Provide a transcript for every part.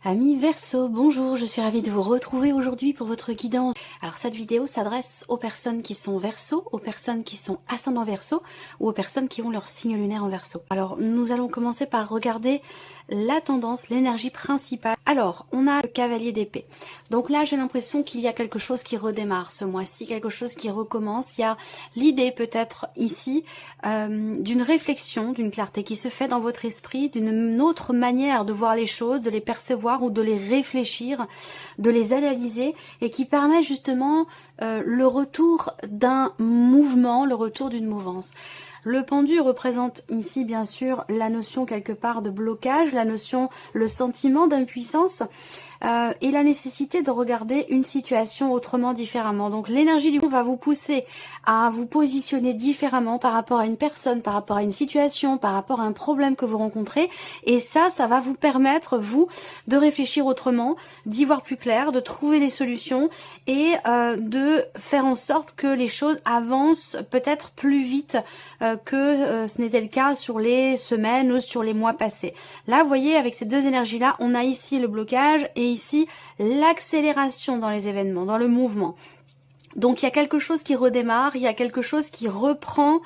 Amis Verseau, bonjour, je suis ravie de vous retrouver aujourd'hui pour votre guidance. Alors cette vidéo s'adresse aux personnes qui sont Verseau, aux personnes qui sont ascendant Verseau ou aux personnes qui ont leur signe lunaire en Verseau. Alors nous allons commencer par regarder la tendance, l'énergie principale. Alors on a le cavalier d'épée. Donc là j'ai l'impression qu'il y a quelque chose qui redémarre ce mois-ci, quelque chose qui recommence. Il y a l'idée peut-être ici d'une réflexion, d'une clarté qui se fait dans votre esprit, d'une autre manière de voir les choses, de les percevoir ou de les réfléchir, de les analyser et qui permet justement le retour d'un mouvement, le retour d'une mouvance. Le pendu représente ici bien sûr la notion quelque part de blocage, la notion, le sentiment d'impuissance et la nécessité de regarder une situation autrement, différemment. Donc l'énergie du monde va vous pousser à vous positionner différemment par rapport à une personne, par rapport à une situation, par rapport à un problème que vous rencontrez. Et ça va vous permettre, vous, de réfléchir autrement, d'y voir plus clair, de trouver des solutions et de faire en sorte que les choses avancent peut-être plus vite que ce n'était le cas sur les semaines ou sur les mois passés. Là, vous voyez, avec ces deux énergies-là, on a ici le blocage et ici l'accélération dans les événements, dans le mouvement. Donc il y a quelque chose qui redémarre, il y a quelque chose qui reprend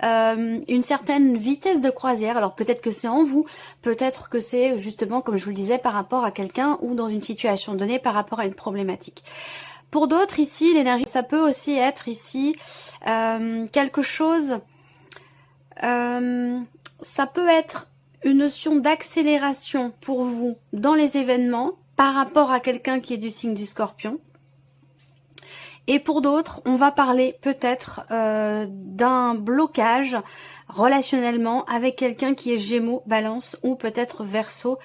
une certaine vitesse de croisière. Alors peut-être que c'est en vous, peut-être que c'est justement, comme je vous le disais, par rapport à quelqu'un ou dans une situation donnée, par rapport à une problématique. Pour d'autres ici, l'énergie, ça peut aussi être ici quelque chose, ça peut être une notion d'accélération pour vous dans les événements par rapport à quelqu'un qui est du signe du Scorpion. Et pour d'autres, on va parler peut-être d'un blocage relationnellement avec quelqu'un qui est Gémeaux, Balance ou peut-être Verseau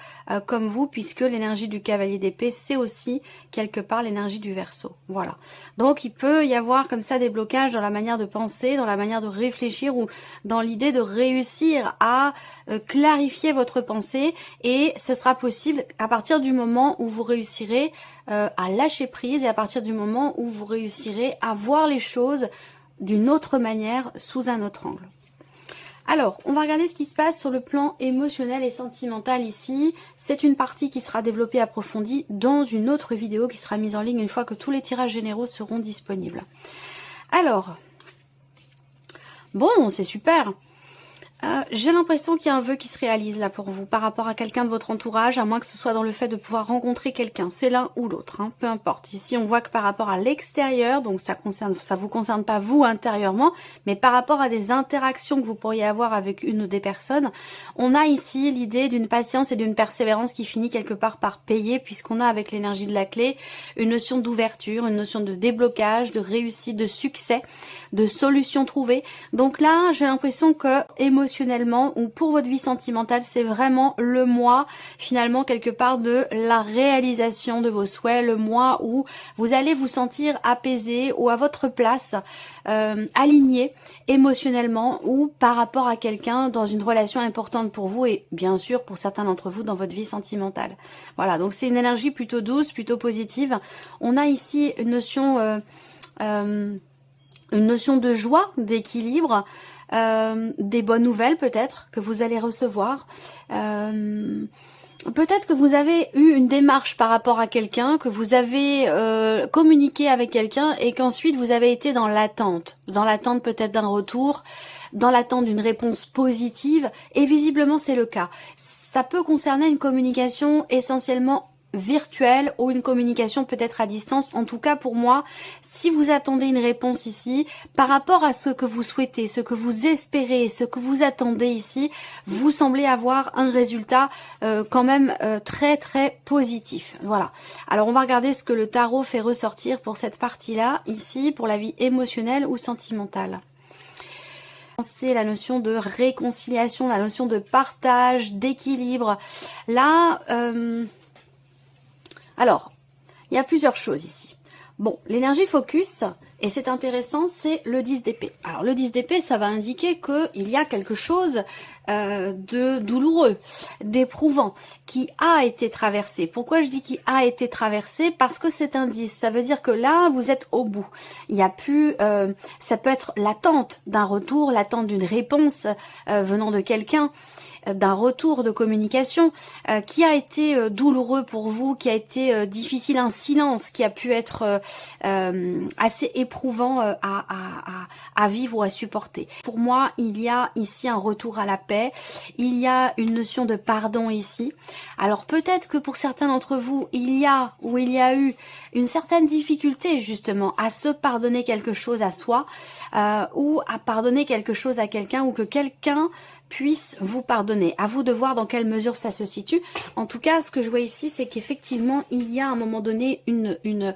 comme vous, puisque l'énergie du cavalier d'épée, c'est aussi quelque part l'énergie du Verseau. Voilà. Donc il peut y avoir comme ça des blocages dans la manière de penser, dans la manière de réfléchir ou dans l'idée de réussir à clarifier votre pensée, et ce sera possible à partir du moment où vous réussirez à lâcher prise et à partir du moment où vous réussirez à voir les choses d'une autre manière, sous un autre angle. Alors, on va regarder ce qui se passe sur le plan émotionnel et sentimental ici. C'est une partie qui sera développée approfondie dans une autre vidéo qui sera mise en ligne une fois que tous les tirages généraux seront disponibles. Alors, bon, c'est super. J'ai l'impression qu'il y a un vœu qui se réalise là pour vous par rapport à quelqu'un de votre entourage, à moins que ce soit dans le fait de pouvoir rencontrer quelqu'un. C'est l'un ou l'autre, hein, peu importe. Ici, on voit que par rapport à l'extérieur, donc ça vous concerne pas vous intérieurement, mais par rapport à des interactions que vous pourriez avoir avec une ou des personnes, on a ici l'idée d'une patience et d'une persévérance qui finit quelque part par payer, puisqu'on a avec l'énergie de la clé une notion d'ouverture, une notion de déblocage, de réussite, de succès, de solution trouvée. Donc là, j'ai l'impression que émotionnellement ou pour votre vie sentimentale, c'est vraiment le mois finalement quelque part de la réalisation de vos souhaits, le mois où vous allez vous sentir apaisé ou à votre place, aligné émotionnellement ou par rapport à quelqu'un dans une relation importante pour vous et bien sûr pour certains d'entre vous dans votre vie sentimentale. Voilà, donc c'est une énergie plutôt douce, plutôt positive. On a ici une notion de joie, d'équilibre, des bonnes nouvelles peut-être que vous allez recevoir. Peut-être que vous avez eu une démarche par rapport à quelqu'un, que vous avez communiqué avec quelqu'un et qu'ensuite vous avez été dans l'attente peut-être d'un retour, dans l'attente d'une réponse positive, et visiblement c'est le cas. Ça peut concerner une communication essentiellement virtuelle ou une communication peut-être à distance. En tout cas pour moi, si vous attendez une réponse ici par rapport à ce que vous souhaitez, ce que vous espérez, ce que vous attendez ici, vous semblez avoir un résultat quand même très très positif. Voilà. Alors on va regarder ce que le tarot fait ressortir pour cette partie-là ici, pour la vie émotionnelle ou sentimentale. C'est la notion de réconciliation, la notion de partage, d'équilibre. Là, alors, il y a plusieurs choses ici. Bon, l'énergie focus, et c'est intéressant, c'est le 10 d'épée. Alors le 10 d'épée, ça va indiquer qu'il y a quelque chose de douloureux, d'éprouvant, qui a été traversé. Pourquoi je dis qu'il a été traversé? Parce que c'est un 10, ça veut dire que là, vous êtes au bout. Il n'y a plus, ça peut être l'attente d'un retour, l'attente d'une réponse venant de quelqu'un. d'un retour de communication qui a été douloureux pour vous, qui a été difficile, un silence qui a pu être assez éprouvant à vivre ou à supporter. Pour moi, il y a ici un retour à la paix, il y a une notion de pardon ici. Alors peut-être que pour certains d'entre vous, il y a eu une certaine difficulté justement à se pardonner quelque chose à soi ou à pardonner quelque chose à quelqu'un, ou que quelqu'un puisse vous pardonner. À vous de voir dans quelle mesure ça se situe. En tout cas, ce que je vois ici, c'est qu'effectivement, il y a à un moment donné une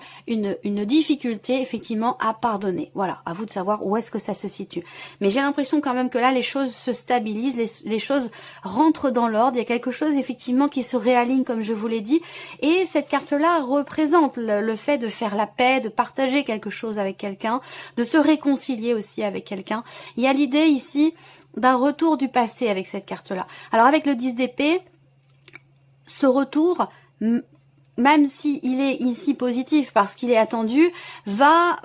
difficulté, effectivement, à pardonner. Voilà, à vous de savoir où est-ce que ça se situe. Mais j'ai l'impression quand même que là, les choses se stabilisent, les choses rentrent dans l'ordre. Il y a quelque chose, effectivement, qui se réaligne, comme je vous l'ai dit. Et cette carte-là représente le fait de faire la paix, de partager quelque chose avec quelqu'un, de se réconcilier aussi avec quelqu'un. Il y a l'idée ici d'un retour du passé avec cette carte-là. Alors avec le 10 d'épée, ce retour, même s'il est ici positif parce qu'il est attendu, va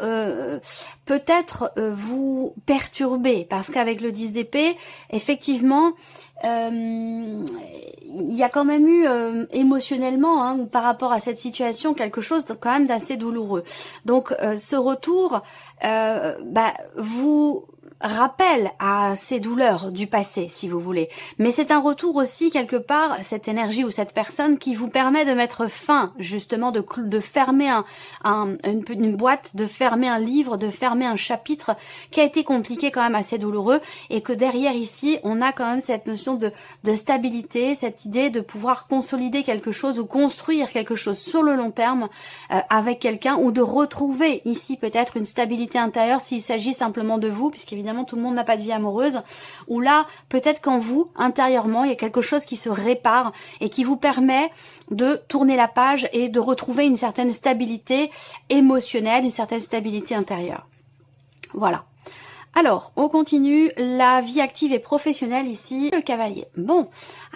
peut-être vous perturber, parce qu'avec le 10 d'épée, effectivement, il y a quand même eu émotionnellement, par rapport à cette situation, quelque chose quand même d'assez douloureux. Donc ce retour vous rappelle à ces douleurs du passé, si vous voulez. Mais c'est un retour aussi, quelque part, cette énergie ou cette personne qui vous permet de mettre fin, justement, de fermer une boîte, de fermer un livre, de fermer un chapitre qui a été compliqué, quand même assez douloureux, et que derrière ici, on a quand même cette notion de stabilité, cette idée de pouvoir consolider quelque chose ou construire quelque chose sur le long terme avec quelqu'un, ou de retrouver ici peut-être une stabilité intérieure s'il s'agit simplement de vous, puisqu'évidemment tout le monde n'a pas de vie amoureuse, ou là peut-être qu'en vous, intérieurement, il y a quelque chose qui se répare et qui vous permet de tourner la page et de retrouver une certaine stabilité émotionnelle, une certaine stabilité intérieure. Voilà. Alors, on continue, la vie active et professionnelle ici, le cavalier. Bon,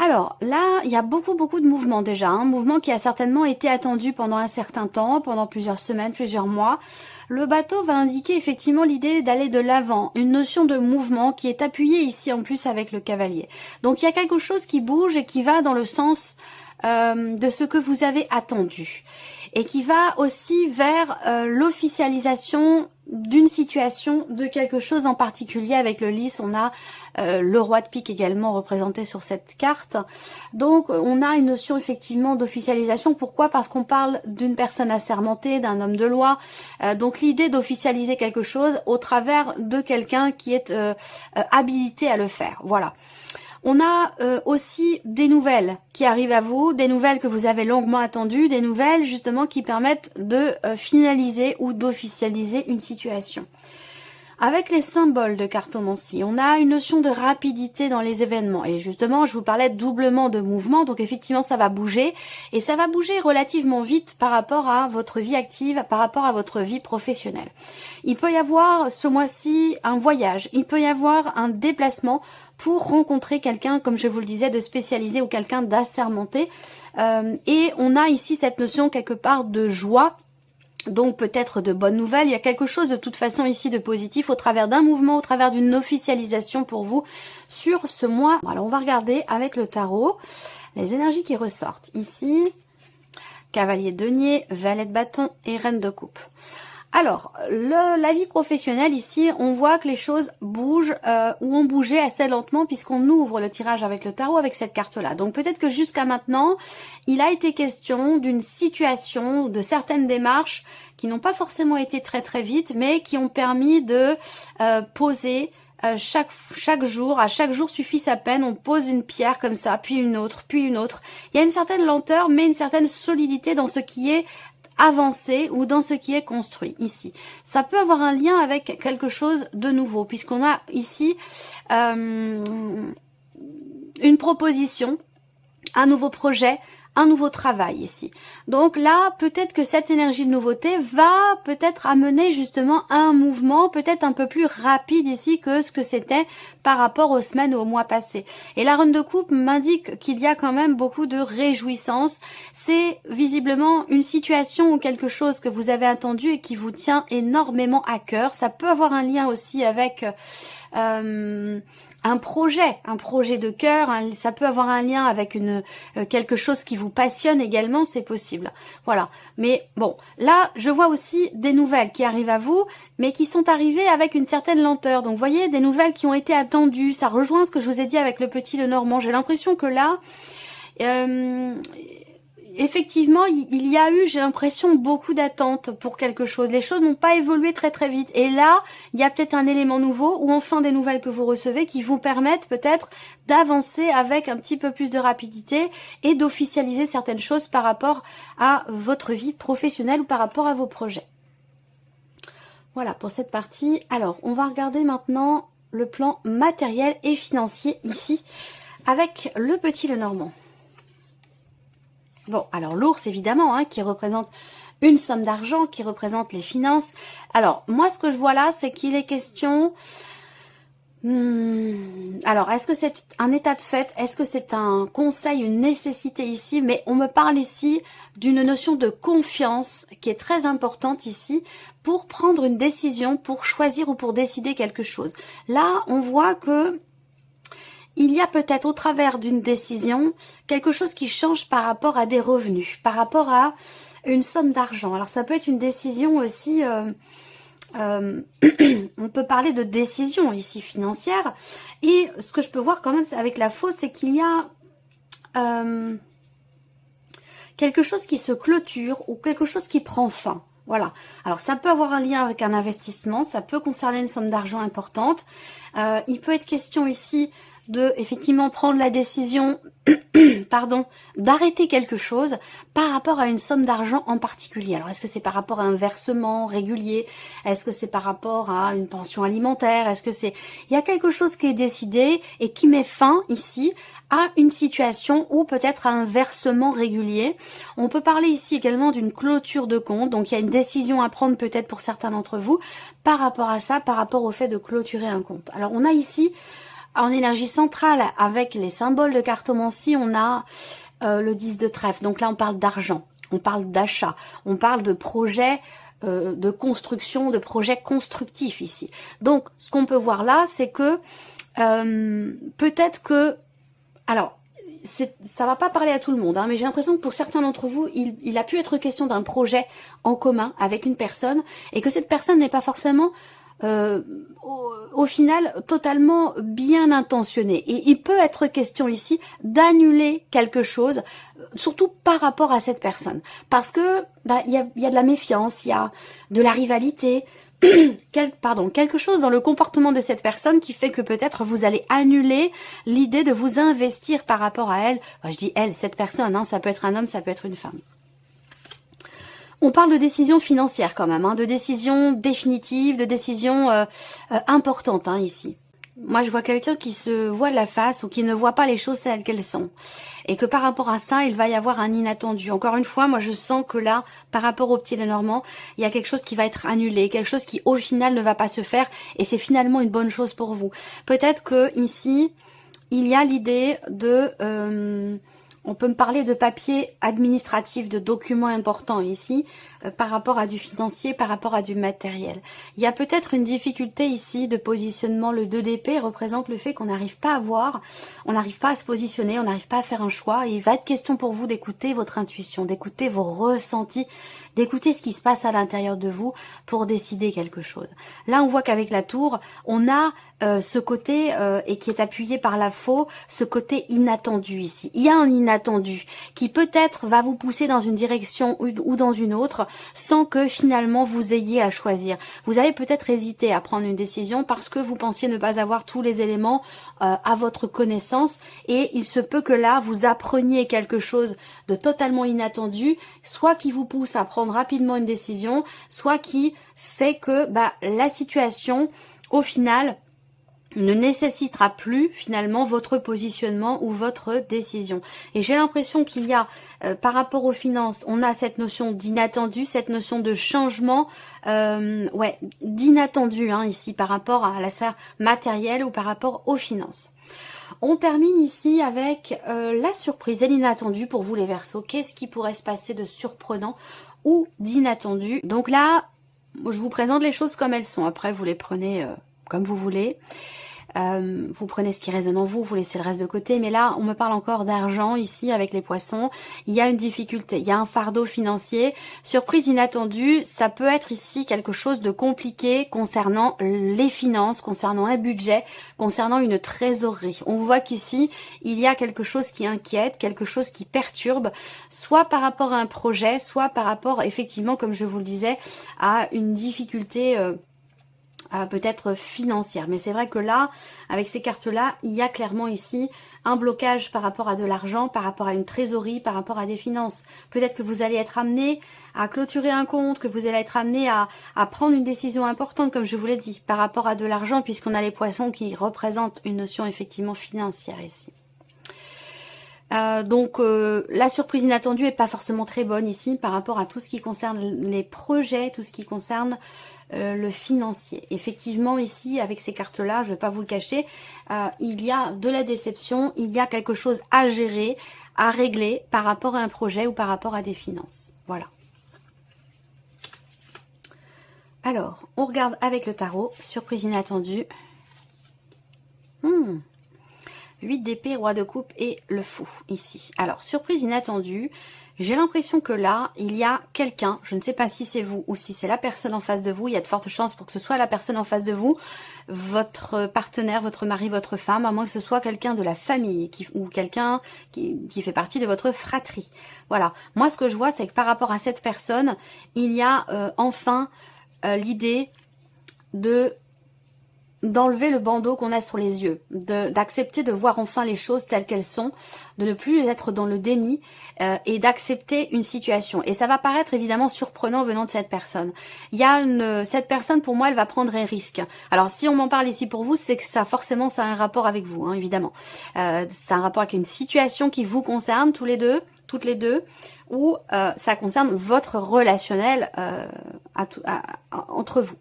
alors là, il y a beaucoup de mouvements déjà, un mouvement qui a certainement été attendu pendant un certain temps, pendant plusieurs semaines, plusieurs mois. Le bateau va indiquer effectivement l'idée d'aller de l'avant, une notion de mouvement qui est appuyée ici en plus avec le cavalier. Donc il y a quelque chose qui bouge et qui va dans le sens de ce que vous avez attendu, et qui va aussi vers l'officialisation d'une situation, de quelque chose en particulier. Avec le lys, on a le roi de pique également représenté sur cette carte. Donc on a une notion effectivement d'officialisation. Pourquoi? Parce qu'on parle d'une personne assermentée, d'un homme de loi. Donc l'idée d'officialiser quelque chose au travers de quelqu'un qui est habilité à le faire. Voilà. On a aussi des nouvelles qui arrivent à vous, des nouvelles que vous avez longuement attendues, des nouvelles justement qui permettent de finaliser ou d'officialiser une situation. Avec les symboles de cartomancie, on a une notion de rapidité dans les événements. Et justement, je vous parlais doublement de mouvement, donc effectivement ça va bouger. Et ça va bouger relativement vite par rapport à votre vie active, par rapport à votre vie professionnelle. Il peut y avoir ce mois-ci un voyage, il peut y avoir un déplacement pour rencontrer quelqu'un, comme je vous le disais, de spécialisé ou quelqu'un d'assermenté. Et on a ici cette notion quelque part de joie, donc peut-être de bonnes nouvelles. Il y a quelque chose de toute façon ici de positif au travers d'un mouvement, au travers d'une officialisation pour vous sur ce mois. Alors on va regarder avec le tarot les énergies qui ressortent. Ici, cavalier de denier, valet de bâton et reine de coupe. Alors, la vie professionnelle ici, on voit que les choses bougent ou ont bougé assez lentement puisqu'on ouvre le tirage avec le tarot avec cette carte-là. Donc peut-être que jusqu'à maintenant, il a été question d'une situation, de certaines démarches qui n'ont pas forcément été très vite, mais qui ont permis de poser chaque jour, à chaque jour suffit sa peine, on pose une pierre comme ça, puis une autre, puis une autre. Il y a une certaine lenteur, mais une certaine solidité dans ce qui est avancé ou dans ce qui est construit ici. Ça peut avoir un lien avec quelque chose de nouveau, puisqu'on a ici une proposition, un nouveau projet, un nouveau travail ici. Donc là, peut-être que cette énergie de nouveauté va peut-être amener justement à un mouvement peut-être un peu plus rapide ici que ce que c'était par rapport aux semaines ou aux mois passés. Et la reine de coupe m'indique qu'il y a quand même beaucoup de réjouissance. C'est visiblement une situation ou quelque chose que vous avez attendu et qui vous tient énormément à cœur. Ça peut avoir un lien aussi avec un projet de cœur, ça peut avoir un lien avec quelque chose qui vous passionne également, c'est possible. Voilà. Mais bon, là, je vois aussi des nouvelles qui arrivent à vous, mais qui sont arrivées avec une certaine lenteur. Donc, vous voyez, des nouvelles qui ont été attendues. Ça rejoint ce que je vous ai dit avec le petit Lenormand. J'ai l'impression que là, effectivement, il y a eu, j'ai l'impression, beaucoup d'attentes pour quelque chose. Les choses n'ont pas évolué très très vite. Et là, il y a peut-être un élément nouveau ou enfin des nouvelles que vous recevez qui vous permettent peut-être d'avancer avec un petit peu plus de rapidité et d'officialiser certaines choses par rapport à votre vie professionnelle ou par rapport à vos projets. Voilà pour cette partie. Alors, on va regarder maintenant le plan matériel et financier ici avec le petit Lenormand. Bon, alors l'ours, évidemment, hein, qui représente une somme d'argent, qui représente les finances. Alors, moi, ce que je vois là, c'est qu'il est question... alors, est-ce que c'est un état de fait? Est-ce que c'est un conseil, une nécessité ici? Mais on me parle ici d'une notion de confiance qui est très importante ici pour prendre une décision, pour choisir ou pour décider quelque chose. Là, on voit que il y a peut-être au travers d'une décision quelque chose qui change par rapport à des revenus, par rapport à une somme d'argent. Alors ça peut être une décision aussi, on peut parler de décision ici financière. Et ce que je peux voir quand même avec la fausse, c'est qu'il y a quelque chose qui se clôture ou quelque chose qui prend fin. Voilà. Alors ça peut avoir un lien avec un investissement, ça peut concerner une somme d'argent importante. Il peut être question ici de effectivement prendre la décision pardon, d'arrêter quelque chose par rapport à une somme d'argent en particulier. Alors, est-ce que c'est par rapport à un versement régulier? Est-ce que c'est par rapport à une pension alimentaire? Est-ce que c'est... Il y a quelque chose qui est décidé et qui met fin ici à une situation ou peut-être à un versement régulier. On peut parler ici également d'une clôture de compte. Donc, il y a une décision à prendre peut-être pour certains d'entre vous par rapport à ça, par rapport au fait de clôturer un compte. Alors, on a ici... En énergie centrale, avec les symboles de cartomancie, on a le 10 de trèfle. Donc là, on parle d'argent, on parle d'achat, on parle de projets de construction, de projets constructifs ici. Donc, ce qu'on peut voir là, c'est que peut-être que... Alors, ça va pas parler à tout le monde, hein, mais j'ai l'impression que pour certains d'entre vous, il a pu être question d'un projet en commun avec une personne et que cette personne n'est pas forcément... au final totalement bien intentionné, et il peut être question ici d'annuler quelque chose, surtout par rapport à cette personne, parce que il y a de la méfiance, il y a de la rivalité, quelque chose dans le comportement de cette personne qui fait que peut-être vous allez annuler l'idée de vous investir par rapport à elle. Enfin, je dis elle, cette personne, hein, ça peut être un homme, ça peut être une femme. On parle de décisions financières quand même, hein, de décisions définitives, de décisions importantes hein, ici. Moi, je vois quelqu'un qui se voile la face ou qui ne voit pas les choses telles qu'elles sont. Et que par rapport à ça, il va y avoir un inattendu. Encore une fois, moi, je sens que là, par rapport au petit Lenormand, il y a quelque chose qui va être annulé, quelque chose qui, au final, ne va pas se faire. Et c'est finalement une bonne chose pour vous. Peut-être que ici, il y a l'idée de... on peut me parler de papiers administratifs, de documents importants ici, par rapport à du financier, par rapport à du matériel. Il y a peut-être une difficulté ici de positionnement. Le 2 d'épée représente le fait qu'on n'arrive pas à voir, on n'arrive pas à se positionner, on n'arrive pas à faire un choix. Et il va être question pour vous d'écouter votre intuition, d'écouter vos ressentis, d'écouter ce qui se passe à l'intérieur de vous pour décider quelque chose. Là, on voit qu'avec la tour, on a ce côté, et qui est appuyé par la faux, ce côté inattendu ici. Il y a un inattendu qui peut-être va vous pousser dans une direction ou dans une autre sans que finalement vous ayez à choisir. Vous avez peut-être hésité à prendre une décision parce que vous pensiez ne pas avoir tous les éléments à votre connaissance, et il se peut que là, vous appreniez quelque chose de totalement inattendu, soit qui vous pousse à prendre rapidement une décision, soit qui fait que la situation, au final, ne nécessitera plus finalement votre positionnement ou votre décision. Et j'ai l'impression qu'il y a, par rapport aux finances, on a cette notion d'inattendu, cette notion de changement, d'inattendu hein, ici par rapport à la sphère matérielle ou par rapport aux finances. On termine ici avec la surprise et l'inattendu pour vous les Verseaux. Qu'est-ce qui pourrait se passer de surprenant ou d'inattendu? Donc là, je vous présente les choses comme elles sont. Après, vous les prenez comme vous voulez. vous prenez ce qui résonne en vous, vous laissez le reste de côté. Mais là, on me parle encore d'argent ici avec les poissons. Il y a une difficulté, il y a un fardeau financier. Surprise inattendue, ça peut être ici quelque chose de compliqué concernant les finances, concernant un budget, concernant une trésorerie. On voit qu'ici, il y a quelque chose qui inquiète, quelque chose qui perturbe, soit par rapport à un projet, soit par rapport, effectivement, comme je vous le disais, à une difficulté peut-être financière. Mais c'est vrai que là, avec ces cartes-là, il y a clairement ici un blocage par rapport à de l'argent, par rapport à une trésorerie, par rapport à des finances. Peut-être que vous allez être amené à clôturer un compte, que vous allez être amené à prendre une décision importante, comme je vous l'ai dit, par rapport à de l'argent, puisqu'on a les poissons qui représentent une notion effectivement financière ici. Donc la surprise inattendue est pas forcément très bonne ici par rapport à tout ce qui concerne les projets, tout ce qui concerne le financier. Effectivement ici avec ces cartes là, je vais pas vous le cacher, il y a de la déception, il y a quelque chose à gérer, à régler par rapport à un projet ou par rapport à des finances. Voilà. Alors on regarde avec le tarot, surprise inattendue. 8 d'épée, roi de coupe et le fou ici. Alors, surprise inattendue, j'ai l'impression que là, il y a quelqu'un, je ne sais pas si c'est vous ou si c'est la personne en face de vous, il y a de fortes chances pour que ce soit la personne en face de vous, votre partenaire, votre mari, votre femme, à moins que ce soit quelqu'un de la famille ou quelqu'un qui fait partie de votre fratrie. Voilà, moi ce que je vois, c'est que par rapport à cette personne, il y a enfin l'idée d'enlever le bandeau qu'on a sur les yeux, d'accepter de voir enfin les choses telles qu'elles sont, de ne plus être dans le déni et d'accepter une situation. Et ça va paraître évidemment surprenant venant de cette personne. Il y a cette personne, pour moi, elle va prendre un risque. Alors si on m'en parle ici pour vous, c'est que ça forcément ça a un rapport avec vous, hein, évidemment. C'est un rapport avec une situation qui vous concerne tous les deux, toutes les deux, ou ça concerne votre relationnel entre vous.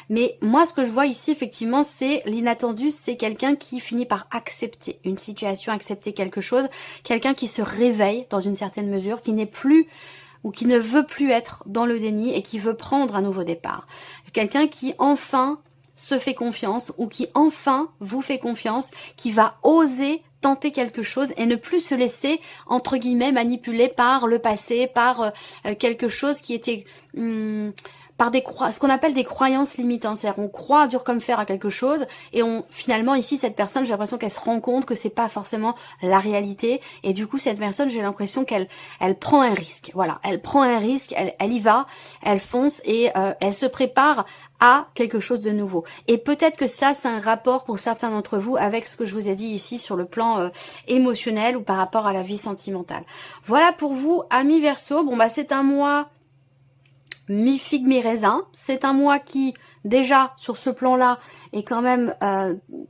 Mais moi, ce que je vois ici, effectivement, c'est l'inattendu, c'est quelqu'un qui finit par accepter une situation, accepter quelque chose, quelqu'un qui se réveille dans une certaine mesure, qui n'est plus ou qui ne veut plus être dans le déni et qui veut prendre un nouveau départ. Quelqu'un qui enfin se fait confiance ou qui enfin vous fait confiance, qui va oser tenter quelque chose et ne plus se laisser, entre guillemets, manipuler par le passé, par quelque chose qui était... par ce qu'on appelle des croyances limitantes. C'est-à-dire on croit dur comme fer à quelque chose et finalement ici cette personne, j'ai l'impression qu'elle se rend compte que c'est pas forcément la réalité et du coup cette personne, j'ai l'impression qu'elle prend un risque. Voilà, elle prend un risque, elle y va, elle fonce et elle se prépare à quelque chose de nouveau. Et peut-être que ça, c'est un rapport pour certains d'entre vous avec ce que je vous ai dit ici sur le plan émotionnel ou par rapport à la vie sentimentale. Voilà pour vous, amis Verseau. Bon bah c'est un mois mi-figue, mi-raisin. C'est un mois qui, déjà, sur ce plan-là, est quand même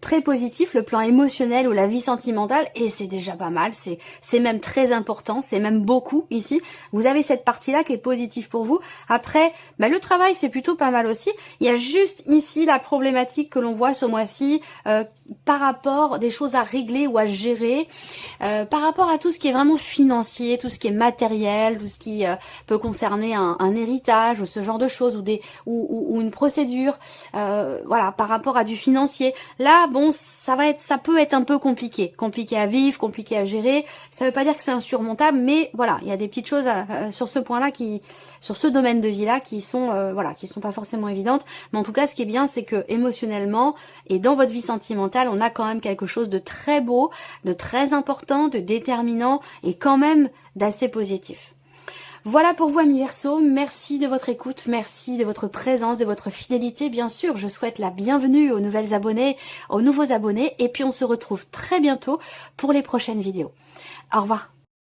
très positif, le plan émotionnel ou la vie sentimentale, et c'est déjà pas mal, c'est même très important, c'est même beaucoup ici. Vous avez cette partie-là qui est positive pour vous. Après, bah, le travail, c'est plutôt pas mal aussi. Il y a juste ici la problématique que l'on voit ce mois-ci par rapport des choses à régler ou à gérer, par rapport à tout ce qui est vraiment financier, tout ce qui est matériel, tout ce qui peut concerner un héritage ou ce genre de choses ou une procédure, voilà, par rapport à du financier. Là, bon, ça peut être un peu compliqué à vivre, compliqué à gérer. Ça veut pas dire que c'est insurmontable, mais voilà, il y a des petites choses sur ce point-là sur ce domaine de vie-là qui sont, voilà, qui sont pas forcément évidentes. Mais en tout cas, ce qui est bien, c'est que émotionnellement et dans votre vie sentimentale, on a quand même quelque chose de très beau, de très important, de déterminant et quand même d'assez positif. Voilà pour vous, amis Verseau, merci de votre écoute, merci de votre présence, de votre fidélité. Bien sûr, je souhaite la bienvenue aux nouvelles abonnés, aux nouveaux abonnés, et puis on se retrouve très bientôt pour les prochaines vidéos. Au revoir.